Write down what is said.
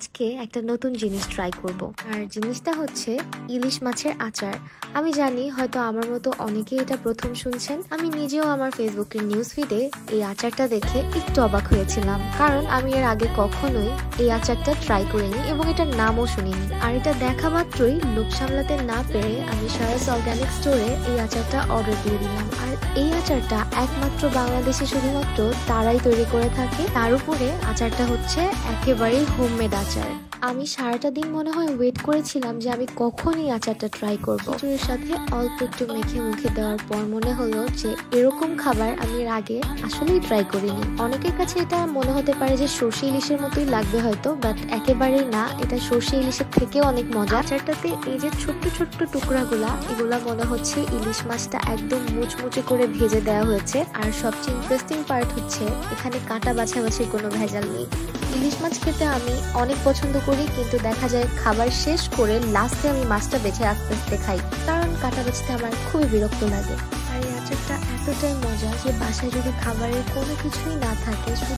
আজকে একটা নতুন জিনিস ট্রাই করব আর জিনিসটা হচ্ছে ইলিশ মাছের আচার। আমি জানি হয়তো আমার মতো অনেকেই এটা প্রথম শুনছেন। আমি নিজেও আমার ফেসবুকের নিউজ ফিডে এই আচারটা দেখে একটু অবাক হয়েছিলাম, কারণ আমি এর আগে কখনোই এই আচারটা ট্রাই করিনি এবং এটার নামও শুনিনি। আর এটা দেখা মাত্রই লোভ সামলাতে না পেরে আমি সারাস অর্গানিক স্টোরে এই আচারটা অর্ডার দিয়ে দিলাম। আর এই আচারটা একমাত্র বাংলাদেশে শুধুমাত্র তারাই তৈরি করে থাকে। তার উপরে আচারটা হচ্ছে একেবারেই হোমমেড আচার। আমি সারাটা দিন মনে হয় ওয়েট করেছিলাম যে আমি কখন এই আচারটা ট্রাই করবো। খিচুড়ির সাথে অল্প একটু মেখে মুখে দেওয়ার পর মনে হলো যে এরকম খাবার আমি এর আগে আসলেই ট্রাই করিনি। অনেকের কাছে এটা মনে হতে পারে যে সর্ষে ইলিশের মতোই লাগবে হয়তো, বাট একেবারেই না, এটা সর্ষে ইলিশের থেকেও অনেক মজা। আচারটাতে এই যে ছোট্ট ছোট্ট টুকরাগুলা, এগুলা মনে হচ্ছে ইলিশ মাছটা একদম মুচমুচে করে ভেজে দেওয়া হয়েছে। আর সবচেয়ে ইন্টারেস্টিং পার্ট হচ্ছে এখানে কাঁটা বাছাবাছির কোনো ভেজাল নেই। ইলিশ মাছ খেতে আমি অনেক পছন্দ করি, কিন্তু দেখা যায় খাবার শেষ করে লাস্টে আমি মাছটা বেছে আস্তে আস্তে খাই, কারণ কাঁটা বাছতে আমার খুবই বিরক্ত লাগে। আর এই আচারটা এতটাই মজা যে বাসায় যদি খাবারের কোনো কিছুই না থাকে,